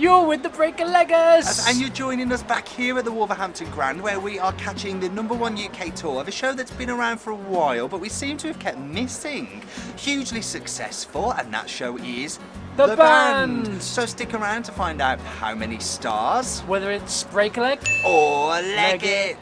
You're with the Break-a-Leggers! And you're joining us back here at the Wolverhampton Grand, where we are catching the #1 UK tour of a show that's been around for a while, but we seem to have kept missing. Hugely successful, and that show is The Band! So stick around to find out how many stars, Whether it's break-a-leg or leg it.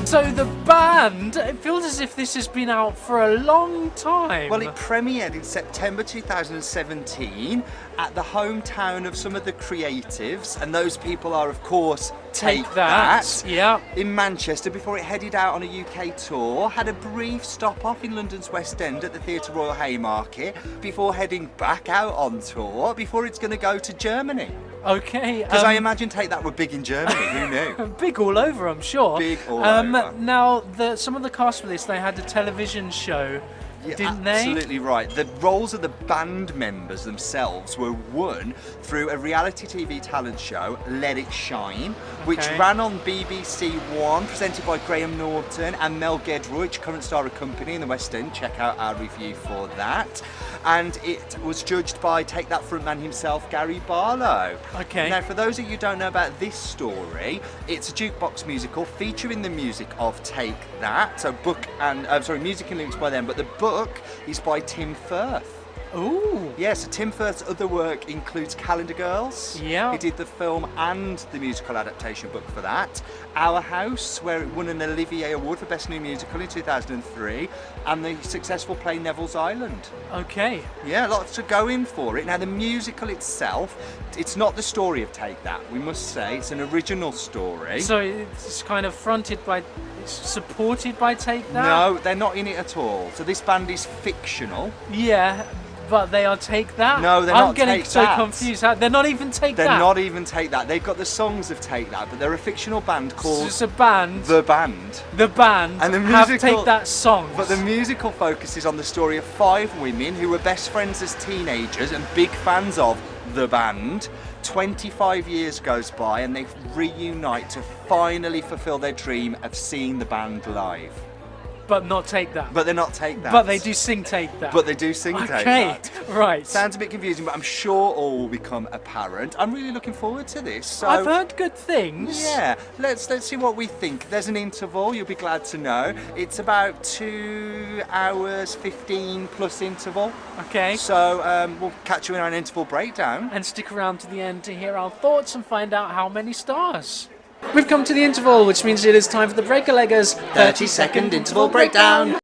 So The Band, it feels as if this has been out for a long time. Well, it premiered in September 2017 at the hometown of some of the creatives, and those people are, of course, Take That. Yeah. In Manchester, before it headed out on a UK tour, had a brief stop off in London's West End at the Theatre Royal Haymarket before heading back out on tour, before it's going to go to Germany. Okay. Because I imagine Take That were big in Germany, who knew? Big all over, I'm sure. Big all over. Now, some of the cast for this, they had a television show, didn't they? Absolutely right. The roles of the band members themselves were won through a reality TV talent show, Let It Shine, which ran on BBC One, presented by Graham Norton and Mel Gedroych, current star of Company in the West End. Check out our review for that. And it was judged by Take That frontman himself, Gary Barlow. Okay. Now, for those of you who don't know about this story, it's a jukebox musical featuring the music of Take That. So music and lyrics by them, but the book is by Tim Firth. Ooh. Yeah, so Tim Firth's other work includes Calendar Girls. Yeah. He did the film and the musical adaptation book for that. Our House, where it won an Olivier Award for Best New Musical in 2003, and the successful play Neville's Island. Okay. Yeah, lots to go in for it. Now, the musical itself, it's not the story of Take That, we must say. It's an original story. So it's kind of supported by Take That? No, they're not in it at all. So this band is fictional. Yeah, but they are Take That? No, they're not I'm getting Take so That. confused. They're not even Take They're That? not even Take That. They've got the songs of Take That, but they're a fictional band called... So it's a band. The Band. The Band And the have musical- Take That songs. But the musical focuses on the story of 5 women who were best friends as teenagers and big fans of The Band. 25 years goes by and they reunite to finally fulfill their dream of seeing the band live. But not Take That. But they're not Take That. But they do sing Take That. But they do sing Take Okay, That. right. Sounds a bit confusing, but I'm sure all will become apparent. I'm really looking forward to this. So, I've heard good things. yeah, let's see what we think. There's an interval, you'll be glad to know. It's about 2 hours 15 plus interval. Okay. So we'll catch you in an interval breakdown. And stick around to the end to hear our thoughts and find out how many stars. We've come to the interval, which means it is time for the Break-a-Leggers 30-second interval breakdown.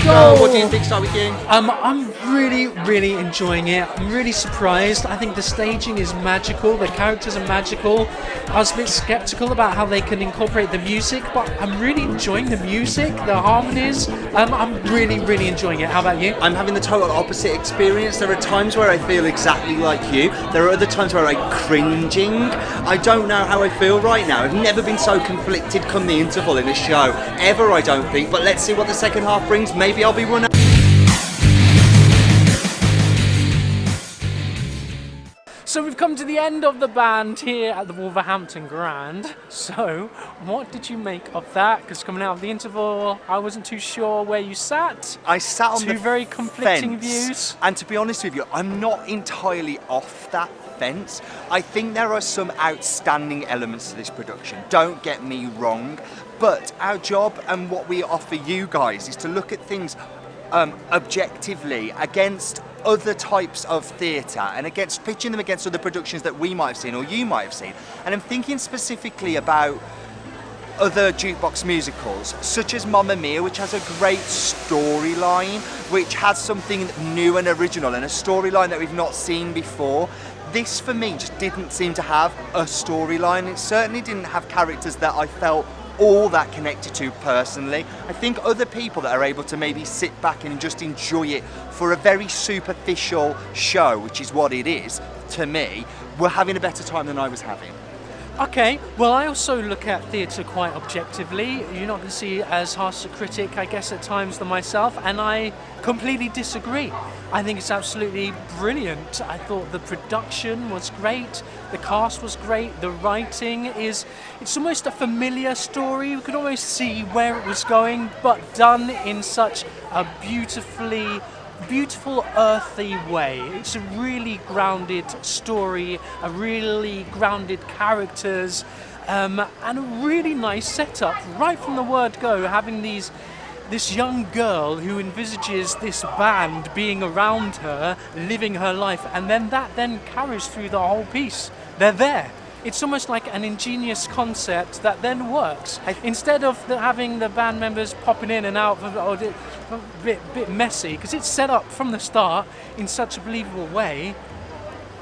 Go! What do you think, start with you? I'm really enjoying it. I'm really surprised. I think the staging is magical. The characters are magical. I was a bit skeptical about how they can incorporate the music, but I'm really enjoying the music, the harmonies. I'm really enjoying it. How about you? I'm having the total opposite experience. There are times where I feel exactly like you. There are other times where I'm cringing. I don't know how I feel right now. I've never been so conflicted come the interval in a show. Ever, I don't think. But let's see what the second half brings. Maybe I'll be run out. So we've come to the end of the band here at the Wolverhampton Grand. So what did you make of that? Because coming out of the interval, I wasn't too sure where you sat. I sat on the Two very conflicting fence. views. And to be honest with you, I'm not entirely off that fence. I think there are some outstanding elements to this production. Don't get me wrong. But our job and what we offer you guys is to look at things objectively against other types of theatre and against pitching them against other productions that we might have seen or you might have seen. And I'm thinking specifically about other jukebox musicals, such as Mamma Mia, which has a great storyline, which has something new and original and a storyline that we've not seen before. This, for me, just didn't seem to have a storyline. It certainly didn't have characters that I felt all that connected to personally. I think other people that are able to maybe sit back and just enjoy it for a very superficial show, which is what it is to me, were having a better time than I was having. Okay, well, I also look at theatre quite objectively. You're not going to see as harsh a critic, I guess, at times than myself, and I completely disagree. I think it's absolutely brilliant. I thought the production was great, the cast was great, the writing it's almost a familiar story. You could almost see where it was going, but done in such a beautiful earthy way. It's a really grounded story, a really grounded characters, and a really nice setup right from the word go, having this young girl who envisages this band being around her, living her life, and then that carries through the whole piece. They're there. It's almost like an ingenious concept that then works. Instead of having the band members popping in and out, a bit messy, because it's set up from the start in such a believable way.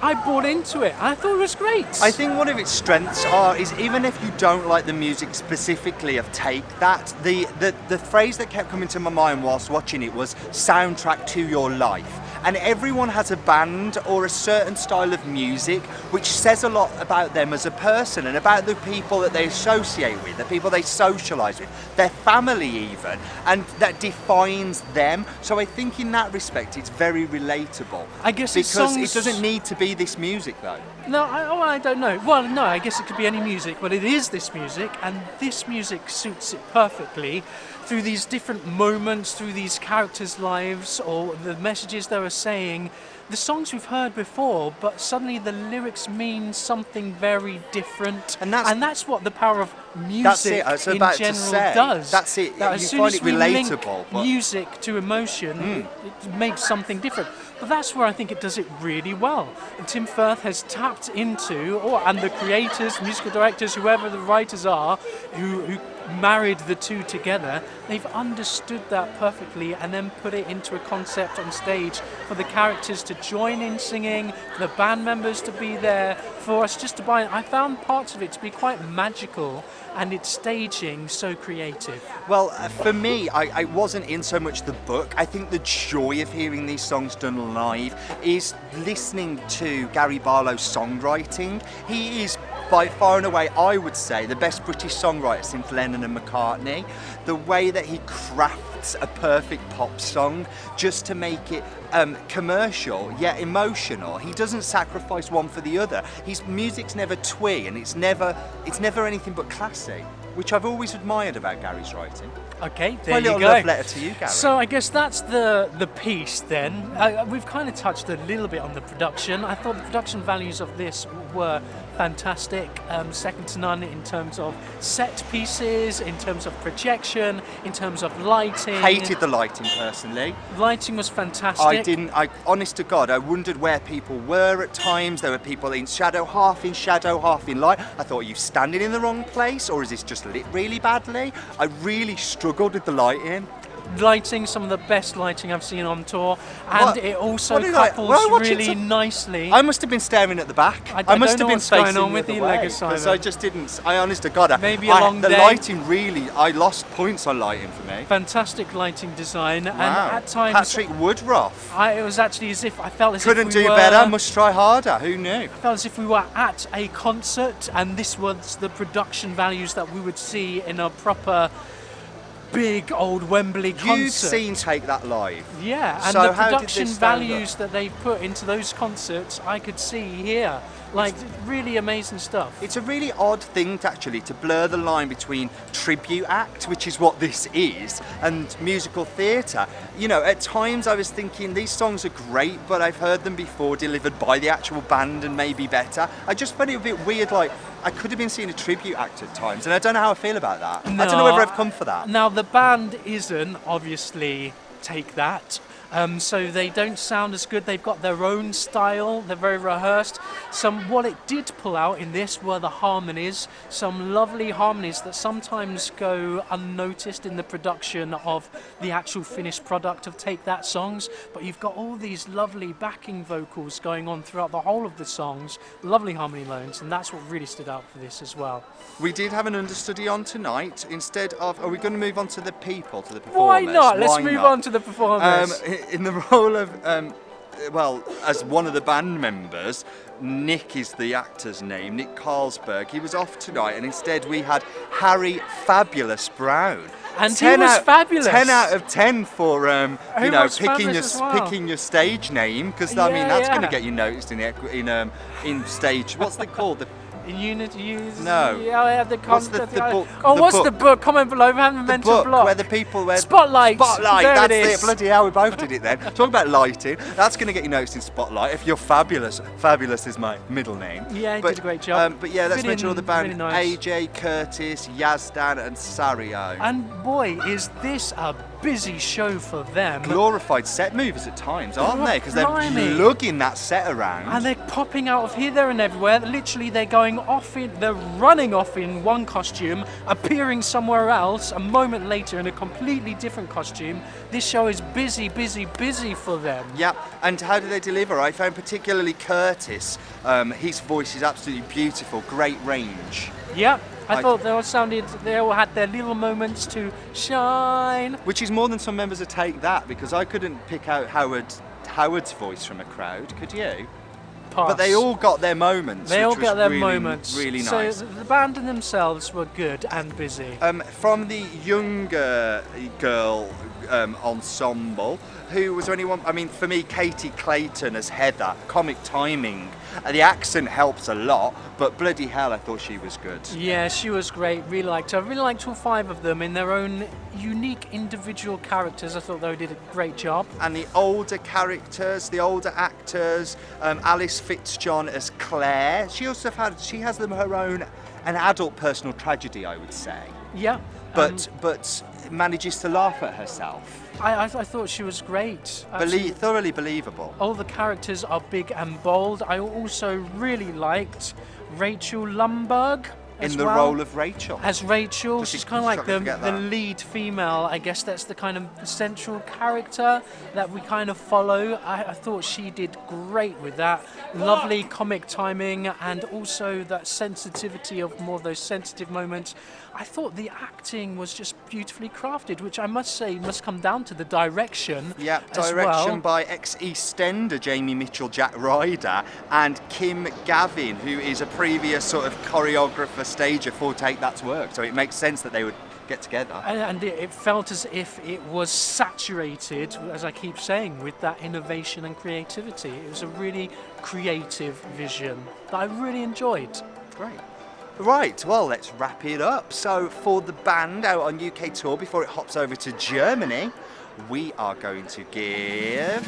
I bought into it. I thought it was great. I think one of its strengths is even if you don't like the music specifically of Take That, the phrase that kept coming to my mind whilst watching it was soundtrack to your life. And everyone has a band or a certain style of music which says a lot about them as a person and about the people that they associate with, the people they socialise with, their family even, and that defines them. So I think in that respect it's very relatable. I guess because it doesn't need to be this music though. No, I don't know. Well, no, I guess it could be any music, but it is this music, and this music suits it perfectly through these different moments, through these characters' lives, or the messages they were saying. The songs we've heard before, but suddenly the lyrics mean something very different, and that's what the power of music in general does. That's it. That as You soon find as it we relatable. link music to emotion, it makes something different. But that's where I think it does it really well. And Tim Firth has tapped into, and the creators, musical directors, whoever the writers are, who married the two together, they've understood that perfectly and then put it into a concept on stage for the characters to join in singing, for the band members to be there, for us just to buy it. I found parts of it to be quite magical, and its staging so creative. Well, for me, I wasn't in so much the book. I think the joy of hearing these songs done live is listening to Gary Barlow's songwriting. He is by far and away, I would say, the best British songwriter since Lennon and McCartney. The way that he crafts a perfect pop song just to make it commercial yet emotional. He doesn't sacrifice one for the other. His music's never twee, and it's never anything but classy, which I've always admired about Gary's writing. Okay, there you go. My little love letter to you, Gary. So I guess that's the piece then. We've kind of touched a little bit on the production. I thought the production values of this were fantastic, second to none in terms of set pieces, in terms of projection, in terms of lighting. Hated the lighting personally. Lighting was fantastic. Honest to God, I wondered where people were at times. There were people in shadow, half in light. I thought, are you standing in the wrong place, or is this just lit really badly? I really struggled with the lighting. Lighting, some of the best lighting I've seen on tour, and it also couples really nicely. I must have been staring at the back. I must have been going on with you, because I just didn't. I honest to God, maybe a long the day. Lighting really, I lost points on lighting for me. Fantastic lighting design, wow. And at times Patrick Woodruff. It was actually as if I felt as couldn't if we do were, better. Must try harder. Who knew? I felt as if we were at a concert, and this was the production values that we would see in a proper big old Wembley concert. You've seen Take That live. Yeah, and so the production values that they've put into those concerts, I could see here. Like, really amazing stuff. It's a really odd thing to blur the line between tribute act, which is what this is, and musical theatre. You know, at times I was thinking these songs are great, but I've heard them before delivered by the actual band and maybe better. I just found it a bit weird, like I could have been seeing a tribute act at times, and I don't know how I feel about that. No, I don't know whether I've come for that. Now, the band isn't obviously Take That. So they don't sound as good. They've got their own style. They're very rehearsed. What it did pull out in this were the harmonies. Some lovely harmonies that sometimes go unnoticed in the production of the actual finished product of Take That songs. But you've got all these lovely backing vocals going on throughout the whole of the songs. Lovely harmony lines, and that's what really stood out for this as well. We did have an understudy on tonight. Instead of, are we going to move on to the people, to the performers? Why not? Let's move on to the performers. In the role of well, as one of the band members, Nick is the actor's name, Nick Carlsberg. He was off tonight, and instead we had Harry Fabulous Brown. And he was fabulous. 10 out of 10 for He was fabulous as well. picking your stage name, because I mean that's going to get you noticed in stage. What's it called? The Unity. No. Yeah, the What's the book? What's the book? Comment below. We haven't The mental book block. where the people Spotlight. Spotlight. There That's it is. Bloody hell, we both did it then. Talk about lighting. That's going to get you noticed in Spotlight. If you're fabulous, fabulous is my middle name. Yeah, he did a great job. But yeah, let's mention all the band: really nice. AJ, Curtis, Yazdan, and Sario. And boy, is this a busy show for them. Glorified set movers at times, aren't they? Because they're Blimey. lugging that set around. And they're popping out of here, there, and everywhere. Literally, they're running off in one costume, appearing somewhere else, a moment later in a completely different costume. This show is busy, busy, busy for them. Yeah, and how do they deliver? I found particularly Curtis, his voice is absolutely beautiful, great range. Yeah, I thought they all had their little moments to shine. Which is more than some members of Take That, because I couldn't pick out Howard's voice from a crowd, could you? Pass. But they all got their moments. They all which was got their really, moments. Really nice. So the band and themselves were good and busy. From the younger girl ensemble, who was there anyone? I mean, for me, Katie Clayton as Heather, comic timing. The accent helps a lot, but bloody hell, I thought she was good. Yeah, she was great. Really liked her. I really liked all 5 of them in their own unique individual characters. I thought they did a great job. And the older characters, the older actors, Alice Fitzjohn as Claire. She has them her own, an adult personal tragedy, I would say. Yeah. But manages to laugh at herself. I thought she was great. Thoroughly believable. All the characters are big and bold. I also really liked Rachel Lumbergh. In the role of Rachel. As Rachel, she's kind of like the that. lead female. I guess that's the kind of central character that we kind of follow. I thought she did great with that. Lovely comic timing, and also that sensitivity of more of those sensitive moments. I thought the acting was just beautifully crafted, which I must say must come down to the direction. Yeah, as direction well. by ex-EastEnder Jamie Mitchell, Jack Ryder, and Kim Gavin, who is a previous sort of choreographer, stager for Take That's work. So it makes sense that they would get together. And it felt as if it was saturated, as I keep saying, with that innovation and creativity. It was a really creative vision that I really enjoyed. Great. Right, well, let's wrap it up. So for the band out on UK tour, before it hops over to Germany, we are going to give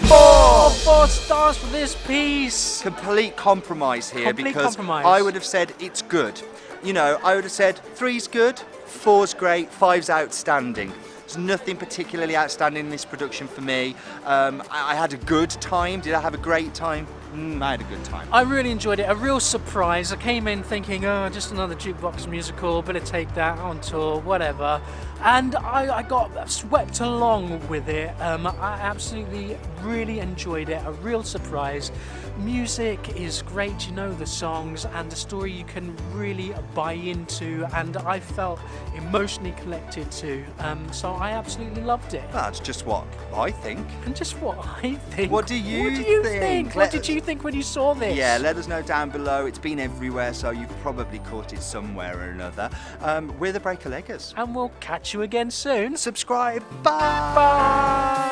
4 stars for this piece. complete compromise here. Complete because compromise. I would have said it's good. You know, I would have said 3's good, 4's great, 5's outstanding. There's nothing particularly outstanding in this production for me. I had a good time. Did I have a great time? I had a good time. I really enjoyed it. A real surprise. I came in thinking, oh, just another jukebox musical, better take that on tour, whatever. And I got swept along with it. I absolutely really enjoyed it. A real surprise. Music is great, you know, the songs and the story you can really buy into, and I felt emotionally connected to. So I absolutely loved it. That's just what I think. And just what I think. What do you think? What did you think when you saw this? Yeah, let us know down below. It's been everywhere, so you've probably caught it somewhere or another. We're the Breaker Leggers. And we'll catch you again soon. Subscribe. Bye. Bye.